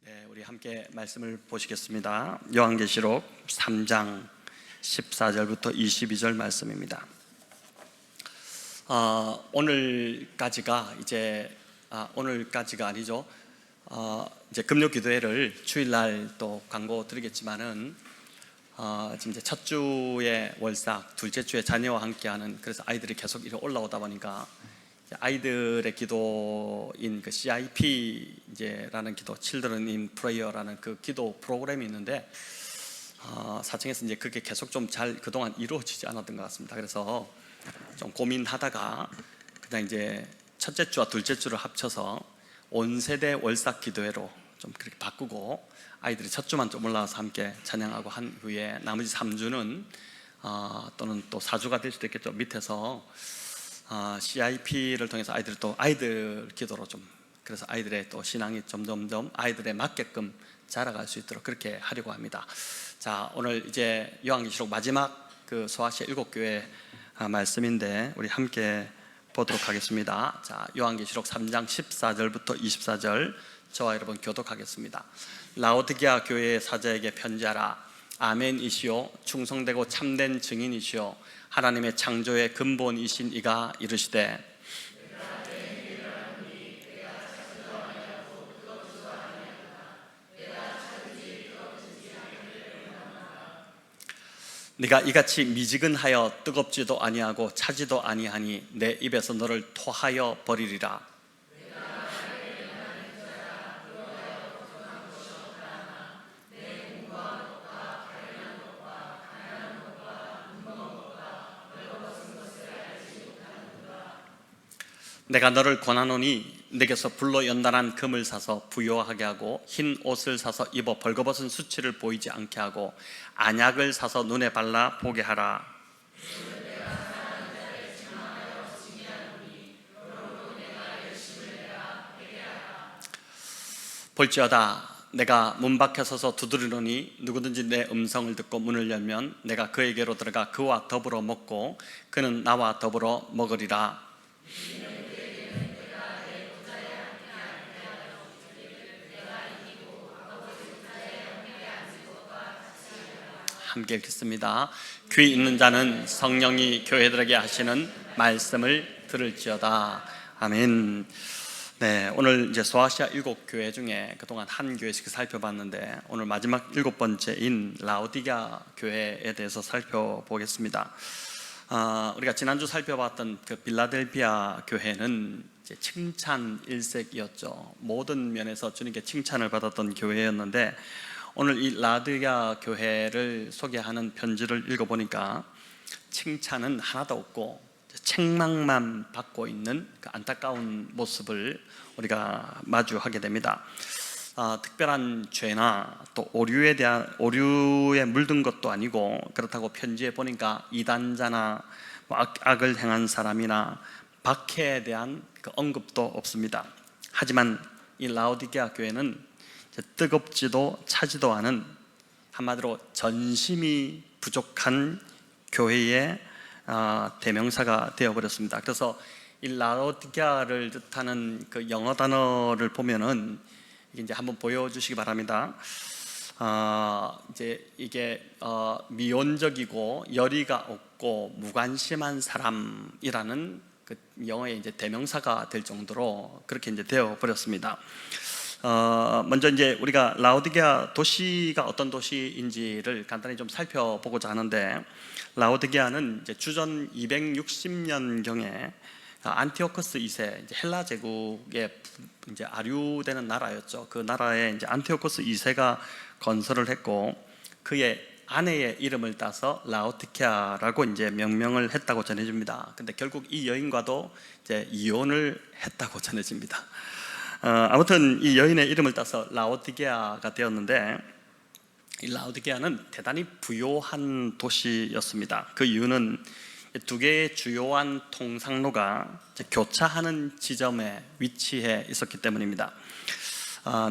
네, 우리 함께 말씀을 보시겠습니다. 요한계시록 3장 14절부터 22절 말씀입니다. 오늘까지가 오늘까지가 아니죠. 이제 금요기도회를 주일날 또 광고 드리겠지만은 지금 이제 첫 주에 월삭, 둘째 주에 자녀와 함께하는, 그래서 아이들이 계속 이렇게 올라오다 보니까 아이들의 기도인 그 CIP 이제라는 기도, Children in Prayer라는 그 기도 프로그램이 있는데 사청에서 이제 그렇게 계속 좀 잘 그동안 이루어지지 않았던 것 같습니다. 그래서 좀 고민하다가 그냥 이제 첫째 주와 둘째 주를 합쳐서 온 세대 월삭 기도회로 좀 그렇게 바꾸고 아이들이 첫 주만 좀 올라와서 함께 찬양하고 한 후에 나머지 3주는 또는 또 4주가 될 수도 있겠죠. 밑에서 CIP를 통해서 아이들이 또 아이들 기도로 좀, 그래서 아이들의 또 신앙이 점점점 아이들에 맞게끔 자라갈 수 있도록 그렇게 하려고 합니다. 자, 오늘 이제 요한계시록 마지막 그 소아시아 7교회 말씀인데 우리 함께 보도록 하겠습니다. 자, 요한계시록 3장 14절부터 24절 저와 여러분 교독하겠습니다. 라오디게아 교회의 사자에게 편지하라. 아멘이시오, 충성되고 참된 증인이시오, 하나님의 창조의 근본이신 이가 이르시되 네가 이같이 미지근하여 뜨겁지도 아니하고 차지도 아니하니 내 입에서 너를 토하여 버리리라. 내가 너를 권하노니 내게서 불로 연단한 금을 사서 부요하게 하고 흰 옷을 사서 입어 벌거벗은 수치를 보이지 않게 하고 안약을 사서 눈에 발라 보게 하라. 볼지어다 내가 문 밖에 서서 두드리노니 누구든지 내 음성을 듣고 문을 열면 내가 그에게로 들어가 그와 더불어 먹고 그는 나와 더불어 먹으리라. 함께 읽겠습니다. 귀 있는 자는 성령이 교회들에게 하시는 말씀을 들을지어다. 아멘. 네, 오늘 이제 소아시아 7교회 중에 그동안 한 교회씩 살펴봤는데 오늘 마지막 7번째인 라오디게아 교회에 대해서 살펴보겠습니다. 우리가 지난주 살펴봤던 그 빌라델비아 교회는 이제 칭찬 일색이었죠. 모든 면에서 주님께 칭찬을 받았던 교회였는데 오늘 이 라오디게아 교회를 소개하는 편지를 읽어보니까 칭찬은 하나도 없고 책망만 받고 있는 그 안타까운 모습을 우리가 마주하게 됩니다. 특별한 죄나 또 오류에 물든 것도 아니고, 그렇다고 편지에 보니까 이단자나 악을 행한 사람이나 박해에 대한 그 언급도 없습니다. 하지만 이 라오디게아 교회는 뜨겁지도 차지도 않은, 한마디로 전심이 부족한 교회의 대명사가 되어버렸습니다. 그래서 이 라오디게아를 뜻하는 그 영어 단어를 보면은 이제 한번 보여주시기 바랍니다. 이제 이게 미온적이고 열의가 없고 무관심한 사람이라는 그 영어의 이제 대명사가 될 정도로 그렇게 이제 되어버렸습니다. 먼저 이제 우리가 라오디게아 도시가 어떤 도시인지를 간단히 좀 살펴보고자 하는데, 라오디게아는 이제 주전 260년경에 안티오코스 2세, 이제 헬라 제국에 이제 아류되는 나라였죠. 그 나라에 이제 안티오코스 2세가 건설을 했고 그의 아내의 이름을 따서 라오디게아라고 이제 명명을 했다고 전해집니다. 근데 결국 이 여인과도 이제 이혼을 했다고 전해집니다. 아무튼 이 여인의 이름을 따서 라오디게아가 되었는데, 이 라오디게아는 대단히 부요한 도시였습니다. 그 이유는 두 개의 주요한 통상로가 교차하는 지점에 위치해 있었기 때문입니다.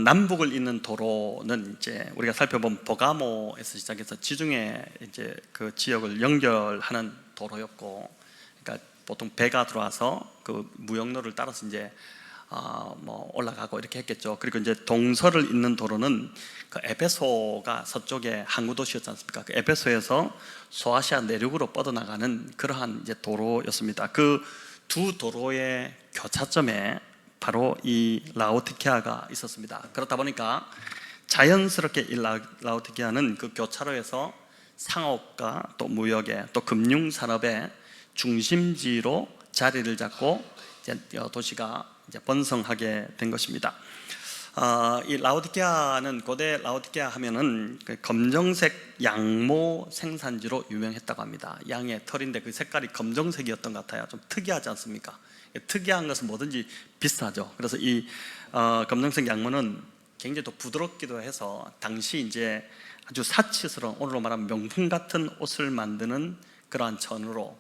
남북을 잇는 도로는 이제 우리가 살펴본 버가모에서 시작해서 지중해 이제 그 지역을 연결하는 도로였고, 그러니까 보통 배가 들어와서 그 무역로를 따라서 이제 뭐 올라가고 이렇게 했겠죠. 그리고 이제 동서를 잇는 도로는 그 에베소가 서쪽에 항구 도시였지 않습니까? 그 에베소에서 소아시아 내륙으로 뻗어나가는 그러한 이제 도로였습니다. 그 두 도로의 교차점에 바로 이 라오디게아가 있었습니다. 그렇다 보니까 자연스럽게 이 라오디게아는 그 교차로에서 상업과 또 무역의 또 금융 산업의 중심지로 자리를 잡고 이제 도시가 이제 번성하게 된 것입니다. 이 라오디게아는 고대 라오디게아 하면은 그 검정색 양모 생산지로 유명했다고 합니다. 양의 털인데 그 색깔이 검정색이었던 것 같아요. 좀 특이하지 않습니까? 특이한 것은 뭐든지 비싸죠. 그래서 이 검정색 양모는 굉장히 또 부드럽기도 해서 당시 이제 아주 사치스러운, 오늘로 말하면 명품 같은 옷을 만드는 그러한 천으로,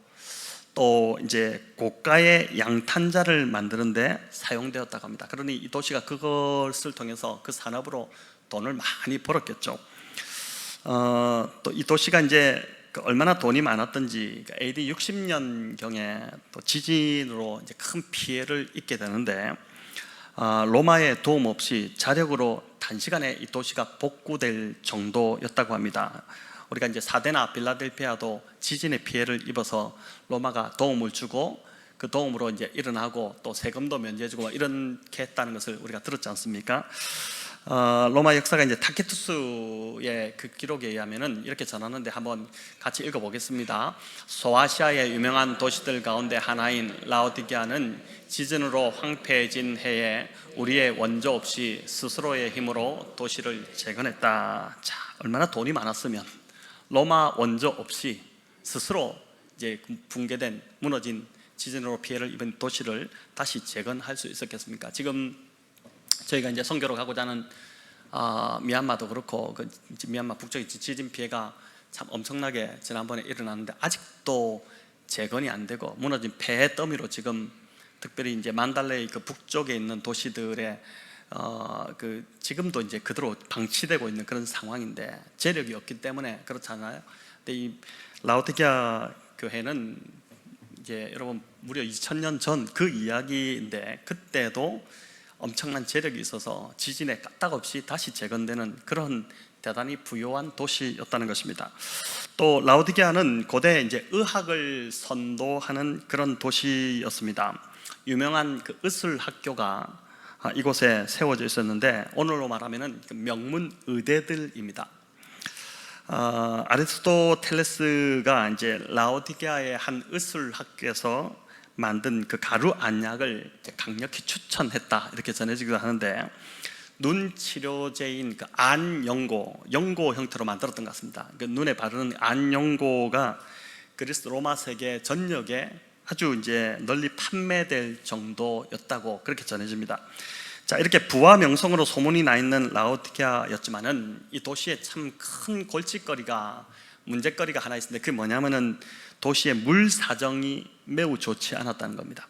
또 이제 고가의 양탄자를 만드는데 사용되었다고 합니다. 그러니 이 도시가 그것을 통해서 그 산업으로 돈을 많이 벌었겠죠. 또 이 도시가 이제 얼마나 돈이 많았던지 AD 60년 경에 또 지진으로 이제 큰 피해를 입게 되는데 로마의 도움 없이 자력으로 단시간에 이 도시가 복구될 정도였다고 합니다. 우리가 이제 사데나 빌라델피아도 지진의 피해를 입어서 로마가 도움을 주고 그 도움으로 이제 일어나고 또 세금도 면제해주고 이렇게 했다는 것을 우리가 들었지 않습니까? 로마 역사가 이제 타케투스의 그 기록에 의하면은 이렇게 전하는데 한번 같이 읽어보겠습니다. 소아시아의 유명한 도시들 가운데 하나인 라오디게아는 지진으로 황폐해진 해에 우리의 원조 없이 스스로의 힘으로 도시를 재건했다. 자, 얼마나 돈이 많았으면 로마 원조 없이 스스로 이제 붕괴된, 무너진, 지진으로 피해를 입은 도시를 다시 재건할 수 있었겠습니까? 지금 저희가 이제 선교로 가고자 하는 미얀마도 그렇고 그 미얀마 북쪽의 지진 피해가 참 엄청나게 지난번에 일어났는데 아직도 재건이 안 되고 무너진 폐해 더미로 지금 특별히 이제 만달레이 그 북쪽에 있는 도시들의 그 지금도 이제 그대로 방치되고 있는 그런 상황인데 재력이 없기 때문에 그렇잖아요. 근데 이 라오디게아 교회는 이제 여러분 무려 2000년 전 그 이야기인데 그때도 엄청난 재력이 있어서 지진에 까딱없이 다시 재건되는 그런 대단히 부유한 도시였다는 것입니다. 또 라오디게아는 고대 이제 의학을 선도하는 그런 도시였습니다. 유명한 그 의술 학교가 이곳에 세워져 있었는데 오늘로 말하면은 명문 의대들입니다. 아리스토텔레스가 이제 라오디게아의 한 의술 학교에서 만든 그 가루 안약을 강력히 추천했다 이렇게 전해지기도 하는데 눈 치료제인 그 안연고, 연고 형태로 만들었던 것 같습니다. 그 눈에 바르는 안연고가 그리스 로마 세계 전역에 아주 이제 널리 판매될 정도였다고 그렇게 전해집니다. 자, 이렇게 부와 명성으로 소문이 나 있는 라오디게아였지만은 이 도시에 참 큰 골칫거리가, 문제거리가 하나 있는데 그게 뭐냐면은 도시의 물 사정이 매우 좋지 않았다는 겁니다.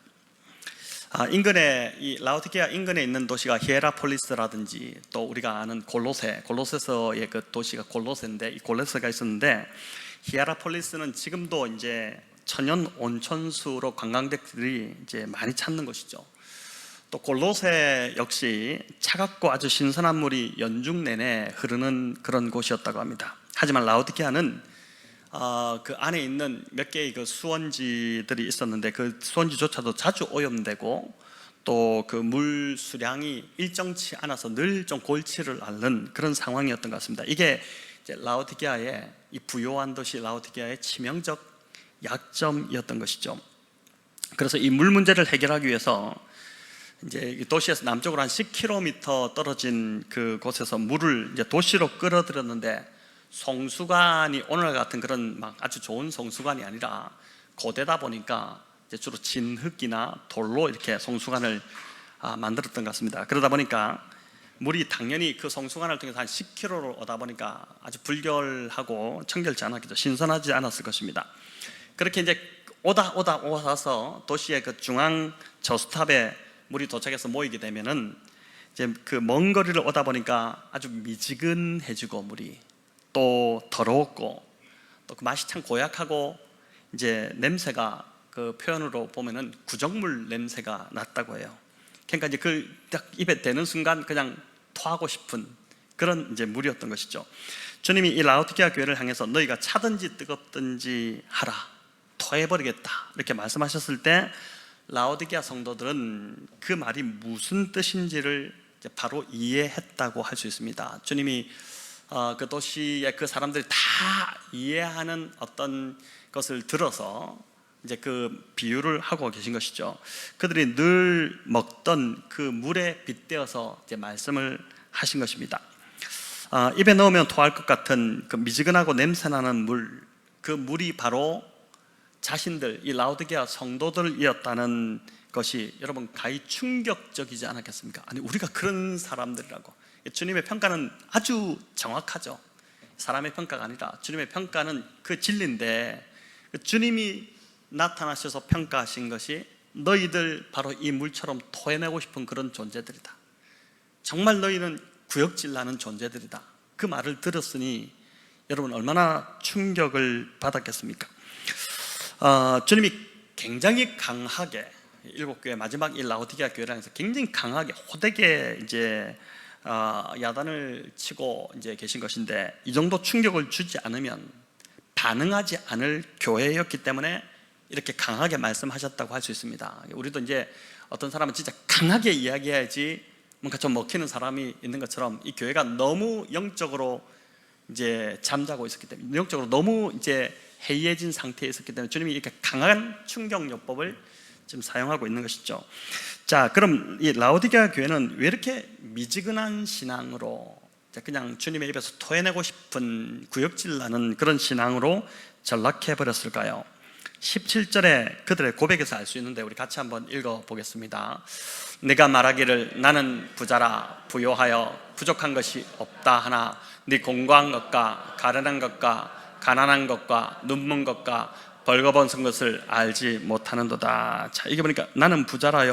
인근에 이 라오디게아 인근에 있는 도시가 히에라폴리스라든지 또 우리가 아는 골로세서의 그 도시가 골로세인데 이 골로세가 있었는데 히에라폴리스는 지금도 이제 천연 온천수로 관광객들이 이제 많이 찾는 것이죠. 또 골로세 역시 차갑고 아주 신선한 물이 연중 내내 흐르는 그런 곳이었다고 합니다. 하지만 라오디게아는 그 안에 있는 몇 개의 그 수원지들이 있었는데 그 수원지조차도 자주 오염되고 또 그 물 수량이 일정치 않아서 늘 좀 골치를 앓는 그런 상황이었던 것 같습니다. 이게 이제 라오디게아의 이 부요한 도시 라오디게아의 치명적 약점이었던 것이죠. 그래서 이 물 문제를 해결하기 위해서 이제 도시에서 남쪽으로 한 10km 떨어진 그 곳에서 물을 이제 도시로 끌어들였는데 송수관이 오늘 같은 그런 막 아주 좋은 송수관이 아니라 고대다 보니까 이제 주로 진흙이나 돌로 이렇게 송수관을 만들었던 것 같습니다. 그러다 보니까 물이 당연히 그 송수관을 통해서 한 10km를 오다 보니까 아주 불결하고 청결치 않았겠죠. 신선하지 않았을 것입니다. 그렇게 이제 오다서 도시의 그 중앙 저수탑에 물이 도착해서 모이게 되면은 이제 그 먼 거리를 오다 보니까 아주 미지근해지고 물이 또 더러웠고 또 그 맛이 참 고약하고 이제 냄새가 그 표현으로 보면은 구정물 냄새가 났다고 해요. 그러니까 이제 그 딱 입에 대는 순간 그냥 토하고 싶은 그런 이제 물이었던 것이죠. 주님이 이 라오디게아 교회를 향해서 너희가 차든지 뜨겁든지 하라, 토해버리겠다 이렇게 말씀하셨을 때 라오디게아 성도들은 그 말이 무슨 뜻인지를 이제 바로 이해했다고 할 수 있습니다. 주님이 그 도시의 그 사람들이 다 이해하는 어떤 것을 들어서 이제 그 비유를 하고 계신 것이죠. 그들이 늘 먹던 그 물에 빗대어서 이제 말씀을 하신 것입니다. 입에 넣으면 토할 것 같은 그 미지근하고 냄새나는 물, 그 물이 바로 자신들, 이 라오디게아 성도들이었다는 것이 여러분 가히 충격적이지 않았겠습니까? 아니, 우리가 그런 사람들이라고. 주님의 평가는 아주 정확하죠. 사람의 평가가 아니라 주님의 평가는 그 진리인데, 주님이 나타나셔서 평가하신 것이 너희들 바로 이 물처럼 토해내고 싶은 그런 존재들이다, 정말 너희는 구역질 나는 존재들이다, 그 말을 들었으니 여러분 얼마나 충격을 받았겠습니까? 주님이 굉장히 강하게 일곱 교회 마지막 이 라오디게아 교회를 향해서 굉장히 강하게 호되게 이제 야단을 치고 이제 계신 것인데, 이 정도 충격을 주지 않으면 반응하지 않을 교회였기 때문에 이렇게 강하게 말씀하셨다고 할 수 있습니다. 우리도 이제 어떤 사람은 진짜 강하게 이야기해야지 뭔가 좀 먹히는 사람이 있는 것처럼, 이 교회가 너무 영적으로 이제 잠자고 있었기 때문에, 영적으로 너무 이제 해이해진 상태에 있었기 때문에 주님이 이렇게 강한 충격요법을 지금 사용하고 있는 것이죠. 자, 그럼 이 라오디게아 교회는 왜 이렇게 미지근한 신앙으로, 그냥 주님의 입에서 토해내고 싶은 구역질 나는 그런 신앙으로 전락해 버렸을까요? 17절에 그들의 고백에서 알 수 있는데 우리 같이 한번 읽어보겠습니다. 내가 말하기를 나는 부자라 부요하여 부족한 것이 없다 하나 네 공고한 것과 가련한 것과 가난한 것과 눈먼 것과 벌거벗은 것을 알지 못하는도다. 자, 이게 보니까 나는 부자라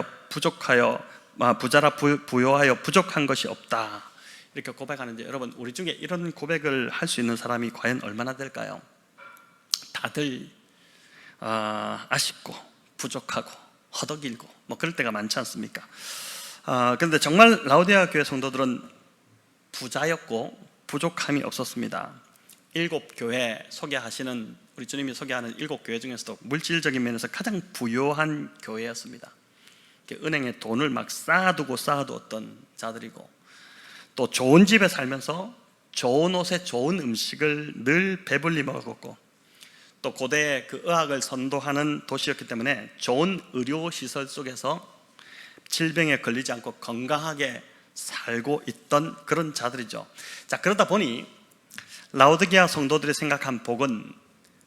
부요하여 부족한 것이 없다 이렇게 고백하는데, 여러분 우리 중에 이런 고백을 할 수 있는 사람이 과연 얼마나 될까요? 다들 아쉽고 부족하고 허덕이고 뭐 그럴 때가 많지 않습니까? 그런데 정말 라오디게아 교회 성도들은 부자였고 부족함이 없었습니다. 일곱 교회 소개하시는, 우리 주님이 소개하는 일곱 교회 중에서도 물질적인 면에서 가장 부유한 교회였습니다. 은행에 돈을 막 쌓아두었던 자들이고, 또 좋은 집에 살면서 좋은 옷에 좋은 음식을 늘 배불리 먹었고, 또 고대의 그 의학을 선도하는 도시였기 때문에 좋은 의료시설 속에서 질병에 걸리지 않고 건강하게 살고 있던 그런 자들이죠. 자, 그러다 보니 라오디게아 성도들이 생각한 복은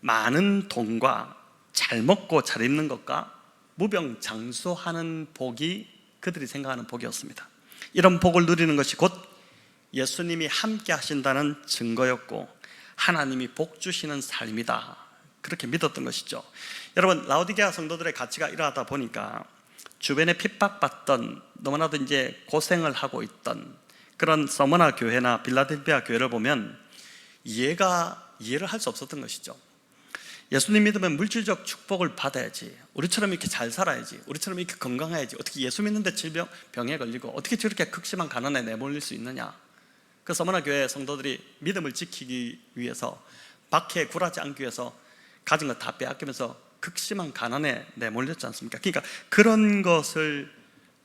많은 돈과 잘 먹고 잘 입는 것과 무병장수하는 복이 그들이 생각하는 복이었습니다. 이런 복을 누리는 것이 곧 예수님이 함께 하신다는 증거였고, 하나님이 복 주시는 삶이다, 그렇게 믿었던 것이죠. 여러분, 라오디게아 성도들의 가치가 이러하다 보니까 주변에 핍박받던, 너무나도 이제 고생을 하고 있던 그런 서머나 교회나 빌라델피아 교회를 보면 이해를 할 수 없었던 것이죠. 예수님 믿으면 물질적 축복을 받아야지, 우리처럼 이렇게 잘 살아야지, 우리처럼 이렇게 건강해야지, 어떻게 예수 믿는데 병에 걸리고 어떻게 저렇게 극심한 가난에 내몰릴 수 있느냐. 그 서머나 교회 성도들이 믿음을 지키기 위해서, 박해에 굴하지 않기 위해서 가진 것 다 빼앗기면서 극심한 가난에 내몰렸지 않습니까? 그러니까 그런 것을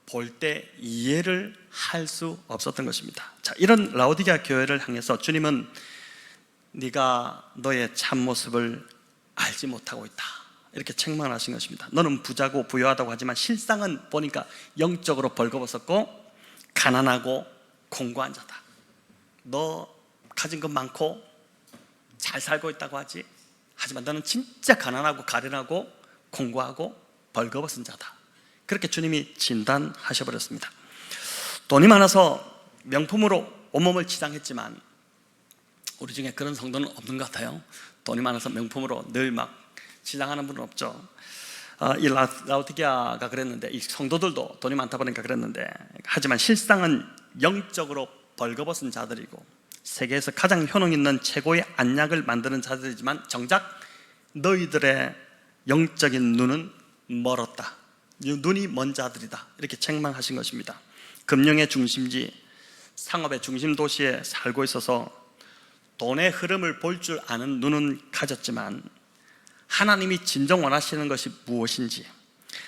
볼 때 이해를 할 수 없었던 것입니다. 자, 이런 라오디게아 교회를 향해서 주님은 네가 너의 참모습을 알지 못하고 있다, 이렇게 책망하신 것입니다. 너는 부자고 부유하다고 하지만 실상은 보니까 영적으로 벌거벗었고 가난하고 공고한 자다. 너 가진 것 많고 잘 살고 있다고 하지, 하지만 너는 진짜 가난하고 가련하고 공고하고 벌거벗은 자다. 그렇게 주님이 진단하셔버렸습니다. 돈이 많아서 명품으로 온몸을 치장했지만 우리 중에 그런 성도는 없는 것 같아요. 돈이 많아서 명품으로 늘 막 치장하는 분은 없죠. 이 라오디게아가 그랬는데, 이 성도들도 돈이 많다 보니까 그랬는데, 하지만 실상은 영적으로 벌거벗은 자들이고 세계에서 가장 효능 있는 최고의 안약을 만드는 자들이지만 정작 너희들의 영적인 눈은 멀었다, 눈이 먼 자들이다, 이렇게 책망하신 것입니다. 금융의 중심지, 상업의 중심 도시에 살고 있어서 돈의 흐름을 볼 줄 아는 눈은 가졌지만 하나님이 진정 원하시는 것이 무엇인지,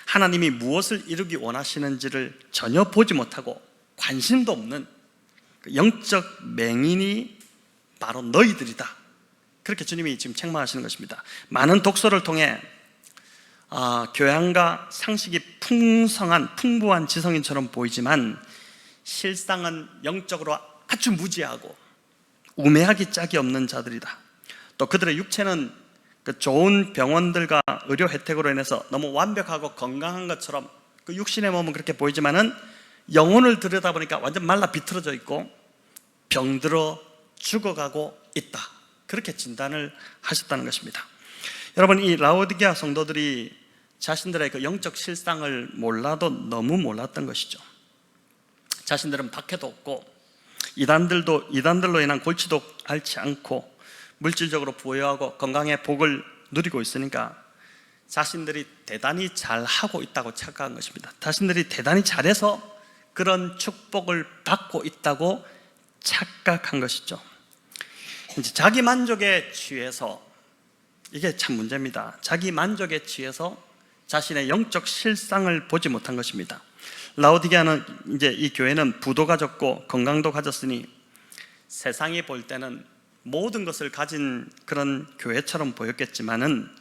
하나님이 무엇을 이루기 원하시는지를 전혀 보지 못하고 관심도 없는 영적 맹인이 바로 너희들이다, 그렇게 주님이 지금 책망하시는 것입니다. 많은 독서를 통해 교양과 상식이 풍부한 지성인처럼 보이지만 실상은 영적으로 아주 무지하고 우매하기 짝이 없는 자들이다. 또 그들의 육체는 그 좋은 병원들과 의료 혜택으로 인해서 너무 완벽하고 건강한 것처럼 그 육신의 몸은 그렇게 보이지만은 영혼을 들여다보니까 완전 말라 비틀어져 있고 병들어 죽어가고 있다, 그렇게 진단을 하셨다는 것입니다. 여러분, 이 라오디게아 성도들이 자신들의 그 영적 실상을 몰라도 너무 몰랐던 것이죠. 자신들은 박해도 없고 이단들로 인한 골치도 앓지 않고 물질적으로 부유하고 건강의 복을 누리고 있으니까 자신들이 대단히 잘하고 있다고 착각한 것입니다. 자신들이 대단히 잘해서 그런 축복을 받고 있다고 착각한 것이죠. 이제 자기 만족에 취해서, 이게 참 문제입니다. 자기 만족에 취해서 자신의 영적 실상을 보지 못한 것입니다. 라오디게아는, 이제 이 교회는 부도가 졌고 건강도 가졌으니 세상이 볼 때는 모든 것을 가진 그런 교회처럼 보였겠지만은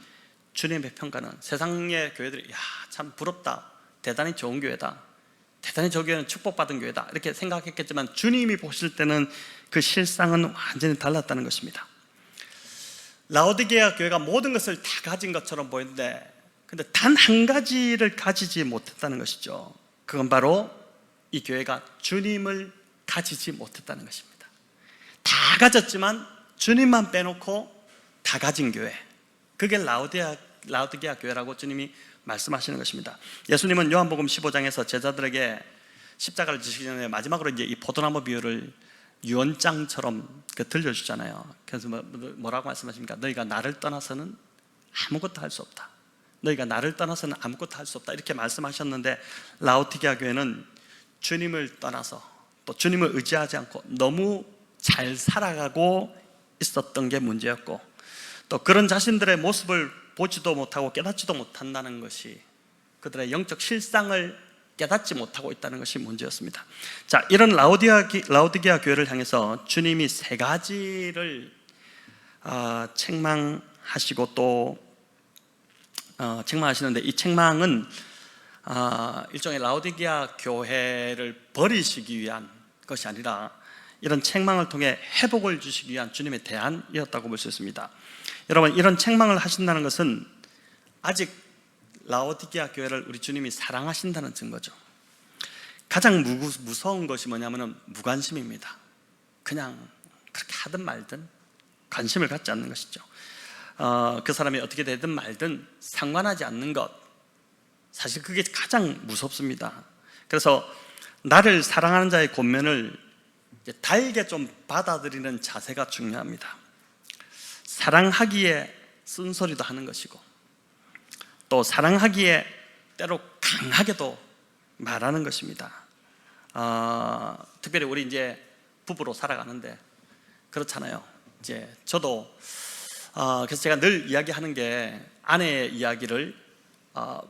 주님의 평가는, 세상의 교회들이 참 부럽다, 대단히 좋은 교회다, 대단히 저 교회는 축복받은 교회다, 이렇게 생각했겠지만 주님이 보실 때는 그 실상은 완전히 달랐다는 것입니다. 라오디게아 교회가 모든 것을 다 가진 것처럼 보이는데 근데 단 한 가지를 가지지 못했다는 것이죠. 그건 바로 이 교회가 주님을 가지지 못했다는 것입니다. 다 가졌지만 주님만 빼놓고 다 가진 교회, 그게 라오디게아 교회라고 주님이 말씀하시는 것입니다. 예수님은 요한복음 15장에서 제자들에게 십자가를 지시기 전에 마지막으로 이제 이 포도나무 비유를 유언장처럼 들려주잖아요. 그래서 뭐라고 말씀하십니까? 너희가 나를 떠나서는 아무것도 할 수 없다, 너희가 나를 떠나서는 아무것도 할 수 없다, 이렇게 말씀하셨는데 라오디게아 교회는 주님을 떠나서 또 주님을 의지하지 않고 너무 잘 살아가고 있었던 게 문제였고, 또 그런 자신들의 모습을 보지도 못하고 깨닫지도 못한다는 것이, 그들의 영적 실상을 깨닫지 못하고 있다는 것이 문제였습니다. 자, 이런 라오디게아 교회를 향해서 주님이 세 가지를 책망하시고 또 책망하시는데, 이 책망은 일종의 라오디게아 교회를 버리시기 위한 것이 아니라 이런 책망을 통해 회복을 주시기 위한 주님의 대안이었다고 볼 수 있습니다. 여러분, 이런 책망을 하신다는 것은 아직 라오디게아 교회를 우리 주님이 사랑하신다는 증거죠. 가장 무서운 것이 뭐냐면 무관심입니다. 그냥 그렇게 하든 말든 관심을 갖지 않는 것이죠. 그 사람이 어떻게 되든 말든 상관하지 않는 것, 사실 그게 가장 무섭습니다. 그래서 나를 사랑하는 자의 권면을 달게 좀 받아들이는 자세가 중요합니다. 사랑하기에 쓴소리도 하는 것이고 또 사랑하기에 때로 강하게도 말하는 것입니다. 특별히 우리 이제 부부로 살아가는데 그렇잖아요. 이제 저도 그래서 제가 늘 이야기하는 게, 아내의 이야기를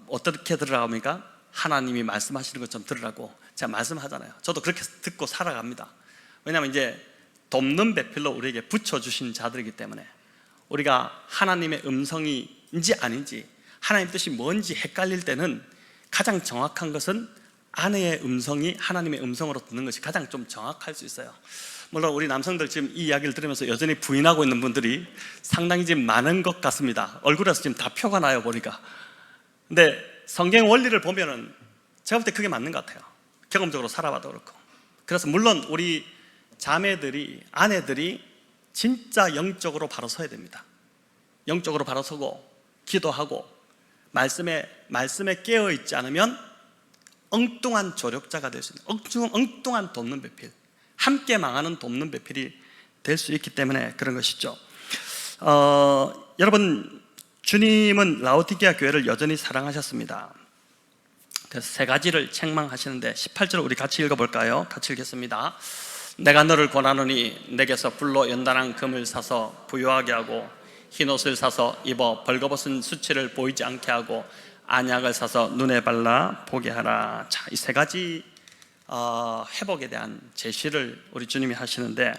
어떻게 들으라고 합니까? 하나님이 말씀하시는 것처럼 들으라고 제가 말씀하잖아요. 저도 그렇게 듣고 살아갑니다. 왜냐하면 이제 돕는 배필로 우리에게 붙여주신 자들이기 때문에 우리가 하나님의 음성인지 아닌지, 하나님 뜻이 뭔지 헷갈릴 때는 가장 정확한 것은 아내의 음성이 하나님의 음성으로 듣는 것이 가장 좀 정확할 수 있어요. 물론 우리 남성들 지금 이 이야기를 들으면서 여전히 부인하고 있는 분들이 상당히 지금 많은 것 같습니다. 얼굴에서 지금 다 표가 나요, 보니까. 근데 성경 원리를 보면은 제가 볼 때 그게 맞는 것 같아요. 경험적으로 살아봐도 그렇고. 그래서 물론 우리 자매들이, 아내들이 진짜 영적으로 바로 서야 됩니다. 영적으로 바로 서고 기도하고 말씀에 깨어있지 않으면 엉뚱한 조력자가 될 수 있는, 엉뚱한 돕는 배필, 함께 망하는 돕는 배필이 될 수 있기 때문에 그런 것이죠. 여러분, 주님은 라오디게아 교회를 여전히 사랑하셨습니다. 그래서 세 가지를 책망하시는데 18절 우리 같이 읽어볼까요? 같이 읽겠습니다. 내가 너를 권하노니 내게서 불로 연단한 금을 사서 부유하게 하고 흰옷을 사서 입어 벌거벗은 수치를 보이지 않게 하고 안약을 사서 눈에 발라 보게 하라. 자, 이 세 가지 회복에 대한 제시를 우리 주님이 하시는데,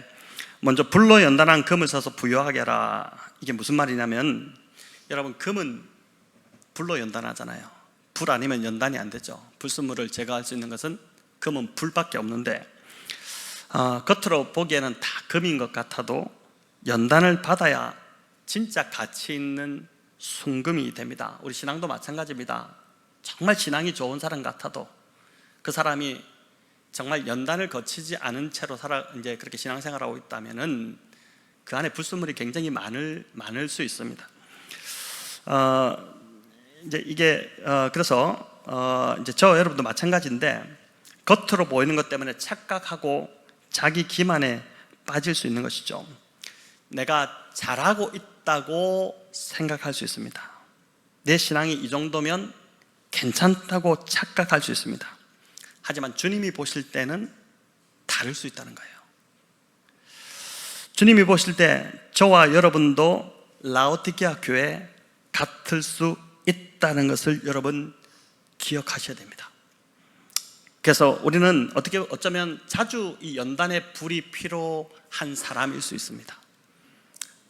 먼저 불로 연단한 금을 사서 부유하게 하라. 이게 무슨 말이냐면, 여러분, 금은 불로 연단하잖아요. 불 아니면 연단이 안 되죠. 불순물을 제거할 수 있는 것은 금은 불밖에 없는데, 겉으로 보기에는 다 금인 것 같아도 연단을 받아야 진짜 가치 있는 순금이 됩니다. 우리 신앙도 마찬가지입니다. 정말 신앙이 좋은 사람 같아도 그 사람이 정말 연단을 거치지 않은 채로 이제 그렇게 신앙생활하고 있다면은 그 안에 불순물이 굉장히 많을 수 있습니다. 이제 이게 그래서 이제 저 여러분도 마찬가지인데, 겉으로 보이는 것 때문에 착각하고 자기 기만에 빠질 수 있는 것이죠. 내가 잘하고 있다고 생각할 수 있습니다. 내 신앙이 이 정도면 괜찮다고 착각할 수 있습니다. 하지만 주님이 보실 때는 다를 수 있다는 거예요. 주님이 보실 때 저와 여러분도 라오디게아 교회 같을 수 있다는 것을 여러분 기억하셔야 됩니다. 그래서 우리는 어쩌면 자주 이 연단의 불이 필요한 사람일 수 있습니다.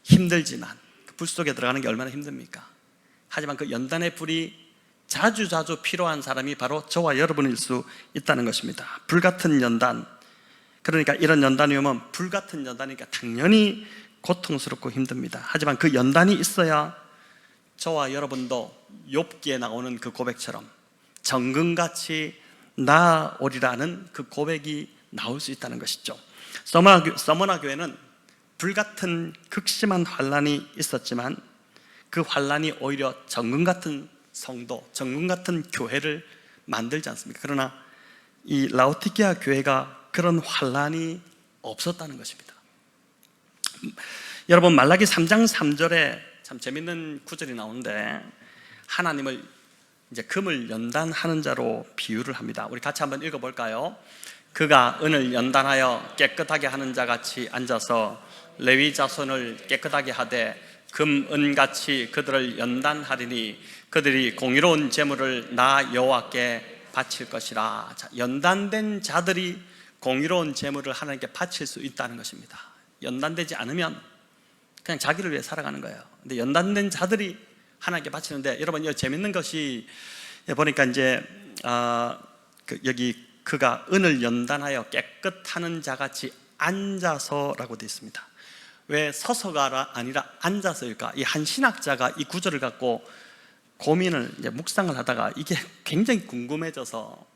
힘들지만 그 불 속에 들어가는 게 얼마나 힘듭니까? 하지만 그 연단의 불이 자주 필요한 사람이 바로 저와 여러분일 수 있다는 것입니다. 불같은 연단, 그러니까 이런 연단이 오면 불같은 연단이니까 당연히 고통스럽고 힘듭니다. 하지만 그 연단이 있어야 저와 여러분도 욥기에 나오는 그 고백처럼 정금같이 나아오리라는 그 고백이 나올 수 있다는 것이죠. 서머나 교회는 불같은 극심한 환란이 있었지만 그 환란이 오히려 정금 같은 성도, 정금 같은 교회를 만들지 않습니까? 그러나 이 라오디게아 교회가 그런 환란이 없었다는 것입니다. 여러분, 말라기 3장 3절에 참 재밌는 구절이 나오는데, 하나님을 이제 금을 연단하는 자로 비유를 합니다. 우리 같이 한번 읽어볼까요? 그가 은을 연단하여 깨끗하게 하는 자 같이 앉아서 레위 자손을 깨끗하게 하되 금, 은같이 그들을 연단하리니 그들이 공의로운 제물을 나 여호와께 바칠 것이라. 자, 연단된 자들이 공의로운 제물을 하나님께 바칠 수 있다는 것입니다. 연단되지 않으면 그냥 자기를 위해 살아가는 거예요. 근데 연단된 자들이 하나님께 바치는데, 여러분, 여기 재밌는 것이 보니까 이제 여기 그가 은을 연단하여 깨끗하는 자같이 앉아서라고 되어 있습니다. 왜 서서가 아니라 앉아서일까? 이 한 신학자가 이 구절을 갖고 고민을, 이제 묵상을 하다가 이게 굉장히 궁금해져서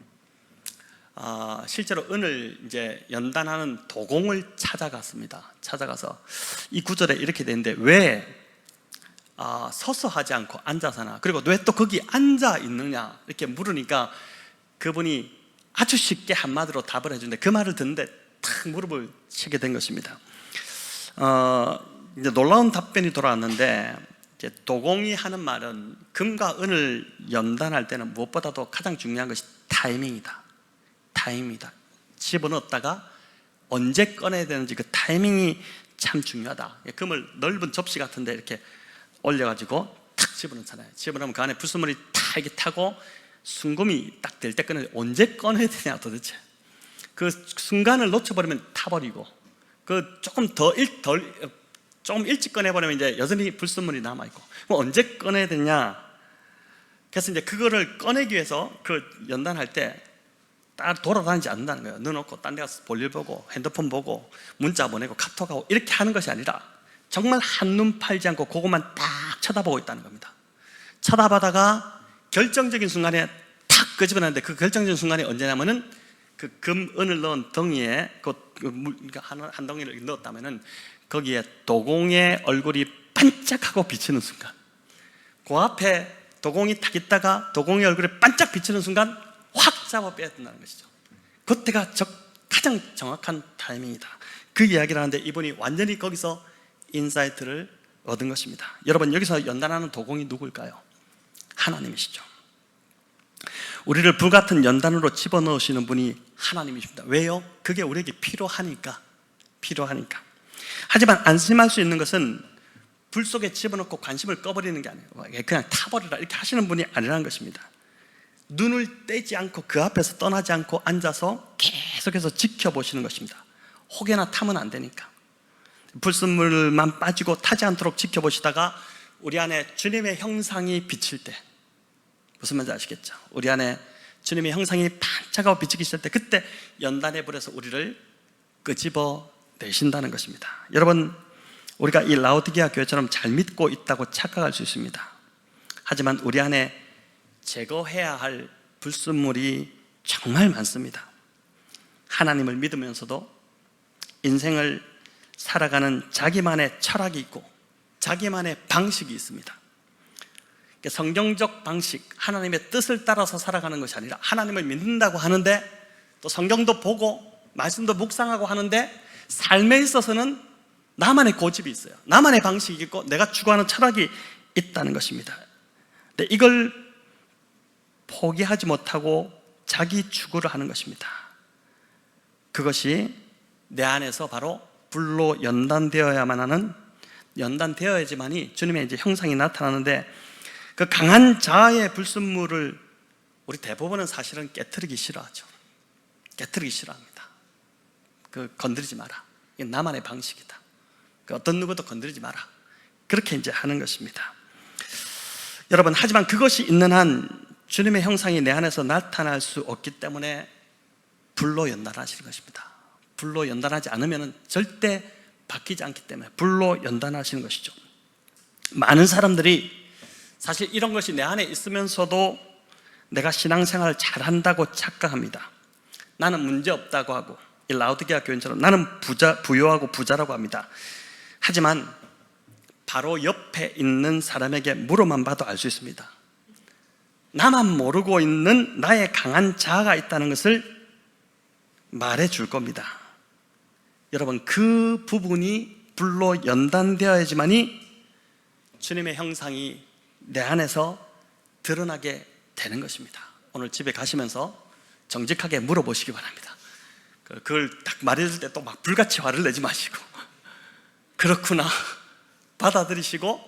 실제로 은을 이제 연단하는 도공을 찾아가서 이 구절에 이렇게 되는데, 왜 서서 하지 않고 앉아서 하나, 그리고 왜 또 거기 앉아 있느냐 이렇게 물으니까 그분이 아주 쉽게 한마디로 답을 해주는데, 그 말을 듣는데 탁 무릎을 치게 된 것입니다. 이제 놀라운 답변이 돌아왔는데, 이제 도공이 하는 말은 금과 은을 연단할 때는 무엇보다도 가장 중요한 것이 타이밍이다. 집어넣었다가 언제 꺼내야 되는지 그 타이밍이 참 중요하다. 금을 넓은 접시 같은데 이렇게 올려가지고 탁 집어넣잖아요. 집어넣으면 그 안에 불순물이 탁 이렇게 타고 순금이 딱 될 때 꺼내, 언제 꺼내야 되냐 도대체. 그 순간을 놓쳐버리면 타버리고, 그 조금 일찍 꺼내버리면 이제 여전히 불순물이 남아있고, 그럼 언제 꺼내야 되냐. 그래서 이제 그거를 꺼내기 위해서 그 연단할 때 딱 돌아다니지 않는다는 거예요. 넣어놓고 딴 데 가서 볼일 보고 핸드폰 보고 문자 보내고 카톡하고 이렇게 하는 것이 아니라 정말 한눈 팔지 않고 그것만 딱 쳐다보고 있다는 겁니다. 쳐다보다가 결정적인 순간에 탁 끄집어내는데, 그 결정적인 순간이 언제냐면은 그 금, 은을 넣은 덩이에 그러니까 한 덩이를 넣었다면은 거기에 도공의 얼굴이 반짝하고 비치는 순간, 그 앞에 도공이 딱 있다가 도공의 얼굴이 반짝 비치는 순간 확 잡아 빼야 된다는 것이죠. 그때가 가장 정확한 타이밍이다. 그 이야기를 하는데, 이분이 완전히 거기서 인사이트를 얻은 것입니다. 여러분, 여기서 연단하는 도공이 누굴까요? 하나님이시죠. 우리를 불같은 연단으로 집어넣으시는 분이 하나님이십니다. 왜요? 그게 우리에게 필요하니까. 하지만 안심할 수 있는 것은 불 속에 집어넣고 관심을 꺼버리는 게 아니에요. 그냥 타버리라 이렇게 하시는 분이 아니라는 것입니다. 눈을 떼지 않고 그 앞에서 떠나지 않고 앉아서 계속해서 지켜보시는 것입니다. 혹여나 타면 안 되니까. 불순물만 빠지고 타지 않도록 지켜보시다가 우리 안에 주님의 형상이 비칠 때, 무슨 말인지 아시겠죠? 우리 안에 주님의 형상이 반짝하고 비치기 시작할 때, 그때 연단의 불에서 우리를 끄집어 내신다는 것입니다. 여러분, 우리가 이 라오디게아 교회처럼 잘 믿고 있다고 착각할 수 있습니다. 하지만 우리 안에 제거해야 할 불순물이 정말 많습니다. 하나님을 믿으면서도 인생을 살아가는 자기만의 철학이 있고 자기만의 방식이 있습니다. 성경적 방식, 하나님의 뜻을 따라서 살아가는 것이 아니라 하나님을 믿는다고 하는데 또 성경도 보고 말씀도 묵상하고 하는데 삶에 있어서는 나만의 고집이 있어요. 나만의 방식이 있고 내가 추구하는 철학이 있다는 것입니다. 근데 이걸 포기하지 못하고 자기 추구를 하는 것입니다. 그것이 내 안에서 바로 불로 연단되어야만 하는, 연단되어야지만이 주님의 이제 형상이 나타나는데, 그 강한 자아의 불순물을 우리 대부분은 사실은 깨트리기 싫어하죠. 깨트리기 싫어합니다. 그 건드리지 마라. 이게 나만의 방식이다. 그 어떤 누구도 건드리지 마라. 그렇게 이제 하는 것입니다. 여러분, 하지만 그것이 있는 한 주님의 형상이 내 안에서 나타날 수 없기 때문에 불로 연단하시는 것입니다. 불로 연단하지 않으면 절대 바뀌지 않기 때문에 불로 연단하시는 것이죠. 많은 사람들이 사실 이런 것이 내 안에 있으면서도 내가 신앙생활을 잘한다고 착각합니다. 나는 문제없다고 하고, 이 라오디게아 교인처럼 나는 부유하고 부자라고 합니다. 하지만 바로 옆에 있는 사람에게 물어만 봐도 알 수 있습니다. 나만 모르고 있는 나의 강한 자아가 있다는 것을 말해 줄 겁니다. 여러분, 그 부분이 불로 연단되어야지만이 주님의 형상이 내 안에서 드러나게 되는 것입니다. 오늘 집에 가시면서 정직하게 물어보시기 바랍니다. 그걸 딱 말해줄 때 또 막 불같이 화를 내지 마시고 그렇구나 받아들이시고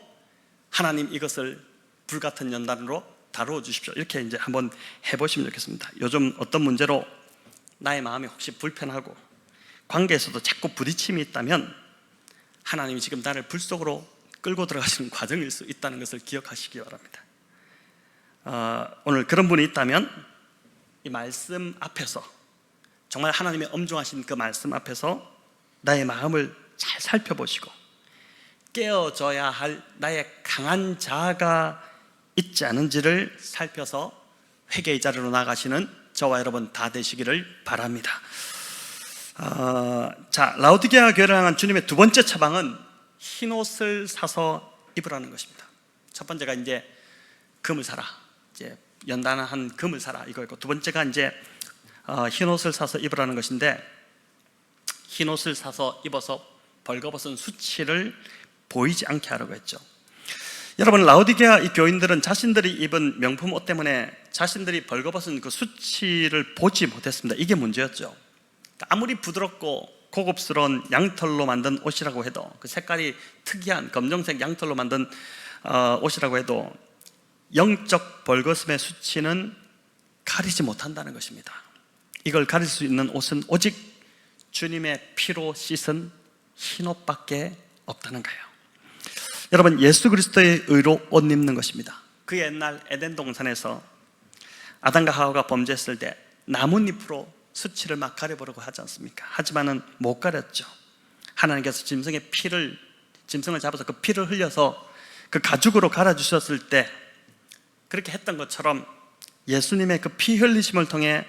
하나님 이것을 불같은 연단으로 다루어 주십시오. 이렇게 이제 한번 해보시면 좋겠습니다. 요즘 어떤 문제로 나의 마음이 혹시 불편하고 관계에서도 자꾸 부딪힘이 있다면 하나님이 지금 나를 불 속으로 끌고 들어가시는 과정일 수 있다는 것을 기억하시기 바랍니다. 오늘 그런 분이 있다면 이 말씀 앞에서, 정말 하나님의 엄중하신 그 말씀 앞에서 나의 마음을 잘 살펴보시고 깨어져야 할 나의 강한 자아가 있지 않은지를 살펴서 회개의 자리로 나가시는 저와 여러분 다 되시기를 바랍니다. 자, 라오디게아 교회를 향한 주님의 두 번째 처방은 흰옷을 사서 입으라는 것입니다. 첫 번째가 이제 금을 사라, 이제 연단한 금을 사라 이거였고, 두 번째가 이제 흰옷을 사서 입으라는 것인데, 흰옷을 사서 입어서 벌거벗은 수치를 보이지 않게 하라고 했죠. 여러분, 라오디게아 이 교인들은 자신들이 입은 명품 옷 때문에 자신들이 벌거벗은 그 수치를 보지 못했습니다. 이게 문제였죠. 아무리 부드럽고 고급스러운 양털로 만든 옷이라고 해도, 그 색깔이 특이한 검정색 양털로 만든 옷이라고 해도 영적 벌거벗음의 수치는 가리지 못한다는 것입니다. 이걸 가릴 수 있는 옷은 오직 주님의 피로 씻은 흰옷밖에 없다는 거예요. 여러분, 예수 그리스도의 의로 옷 입는 것입니다. 그 옛날 에덴 동산에서 아담과 하와가 범죄했을 때 나뭇잎으로 수치를 막 가려보려고 하지 않습니까? 하지만은 못 가렸죠. 하나님께서 짐승을 잡아서 그 피를 흘려서 그 가죽으로 갈아주셨을 때 그렇게 했던 것처럼 예수님의 그 피 흘리심을 통해